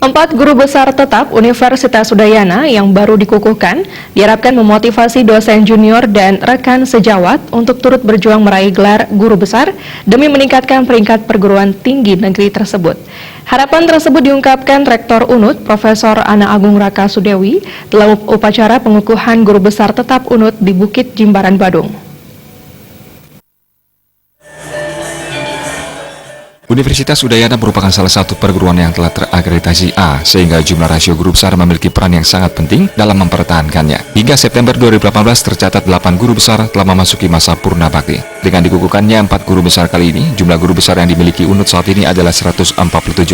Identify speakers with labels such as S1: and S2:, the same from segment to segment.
S1: 4 guru besar tetap Universitas Udayana yang baru dikukuhkan diharapkan memotivasi dosen junior dan rekan sejawat untuk turut berjuang meraih gelar guru besar demi meningkatkan peringkat perguruan tinggi negeri tersebut. Harapan tersebut diungkapkan Rektor UNUD Profesor Ana Agung Rakasudewi dalam upacara pengukuhan guru besar tetap UNUD di Bukit Jimbaran, Badung.
S2: Universitas Udayana merupakan salah satu perguruan yang telah terakreditasi A, sehingga jumlah rasio guru besar memiliki peran yang sangat penting dalam mempertahankannya. Hingga September 2018 tercatat 8 guru besar telah memasuki masa purna bakti. Dengan dikukuhkannya 4 guru besar kali ini, jumlah guru besar yang dimiliki UNUD saat ini adalah 147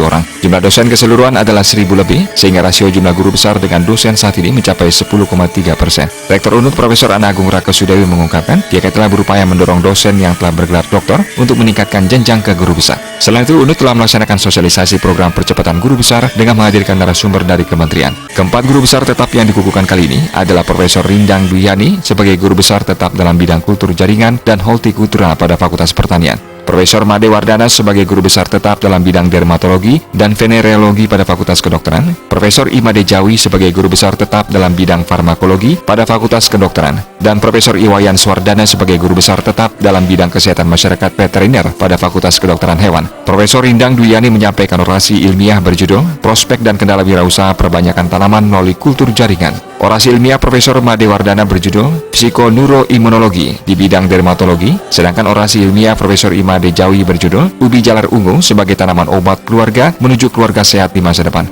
S2: orang. Jumlah dosen keseluruhan adalah 1.000 lebih, sehingga rasio jumlah guru besar dengan dosen saat ini mencapai 10,3%. Rektor UNUD Profesor Ana Agung Rakasudewi mengungkapkan, pihaknya telah berupaya mendorong dosen yang telah bergelar doktor untuk meningkatkan jenjang ke guru besar. Selain itu, UNUD telah melaksanakan sosialisasi program percepatan guru besar dengan menghadirkan narasumber dari kementerian. Keempat guru besar tetap yang dikukuhkan kali ini adalah Profesor Rindang Duyani sebagai guru besar tetap dalam bidang kultur jaringan dan hortikultura pada Fakultas Pertanian. Profesor Made Wardana sebagai guru besar tetap dalam bidang dermatologi dan venereologi pada Fakultas Kedokteran, Profesor Imade Jawi sebagai guru besar tetap dalam bidang farmakologi pada Fakultas Kedokteran, dan Profesor Iwayan Swardana sebagai guru besar tetap dalam bidang kesehatan masyarakat veteriner pada Fakultas Kedokteran Hewan. Profesor Rindang Duyani menyampaikan orasi ilmiah berjudul Prospek dan Kendala Wirausaha Perbanyakan Tanaman Melalui Kultur Jaringan. Orasi ilmiah Profesor Made Wardana berjudul Psikoneuroimunologi di bidang dermatologi, sedangkan orasi ilmiah Profesor Imade Jawi berjudul Ubi Jalar Ungu sebagai tanaman obat keluarga menuju keluarga sehat di masa depan.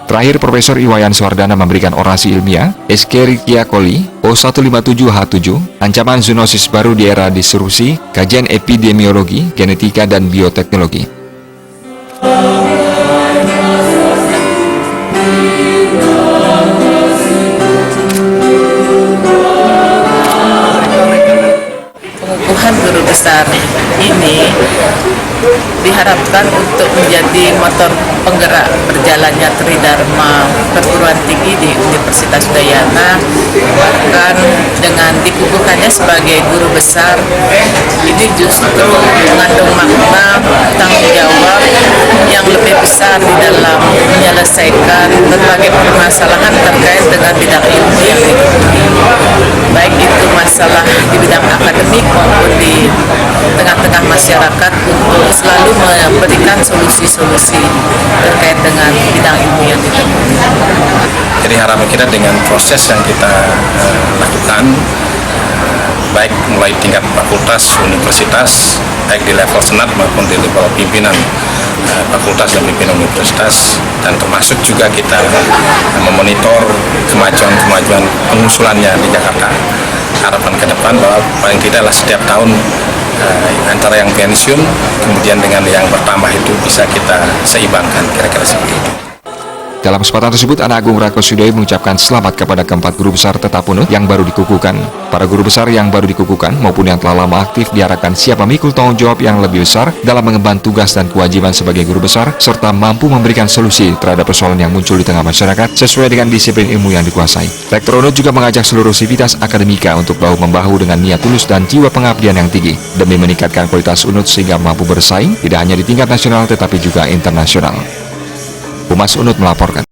S2: Terakhir, Profesor Iwayan Swardana memberikan orasi ilmiah Escherichia coli O157H7, ancaman zoonosis baru di era disrupsi, kajian epidemiologi, genetika, dan bioteknologi.
S3: Pengukuhan guru besar ini diharapkan untuk menjadi motor penggerak berjalannya tridharma perguruan tinggi di Universitas Udayana. Bahkan dengan dikukuhkannya sebagai guru besar, ini justru mengandung makna tanggung jawab yang lebih besar di dalam menyelesaikan berbagai permasalahan terkait dengan bidang ilmu yang diikuti, baik itu masalah di bidang akademik maupun di tengah-tengah masyarakat, untuk selalu memberikan solusi-solusi terkait dengan bidang ilmu yang ditemui.
S4: Jadi harapan kita dengan proses yang kita lakukan, baik mulai tingkat fakultas, universitas, baik di level senat maupun di level pimpinan fakultas dan pimpinan universitas, dan termasuk juga kita memonitor kemajuan-kemajuan pengusulannya di Jakarta. Harapan ke depan bahwa paling tidak setiap tahun antara yang pensiun kemudian dengan yang bertambah itu bisa kita seimbangkan, kira-kira seperti itu.
S2: Dalam kesempatan tersebut, Ana Agung Rakasudewi mengucapkan selamat kepada keempat guru besar tetap UNUD yang baru dikukuhkan. Para guru besar yang baru dikukuhkan maupun yang telah lama aktif diharapkan siap memikul tanggung jawab yang lebih besar dalam mengemban tugas dan kewajiban sebagai guru besar, serta mampu memberikan solusi terhadap persoalan yang muncul di tengah masyarakat sesuai dengan disiplin ilmu yang dikuasai. Rektor UNUD juga mengajak seluruh sivitas akademika untuk bahu-membahu dengan niat tulus dan jiwa pengabdian yang tinggi demi meningkatkan kualitas UNUD sehingga mampu bersaing tidak hanya di tingkat nasional tetapi juga internasional. Humas UNUD melaporkan.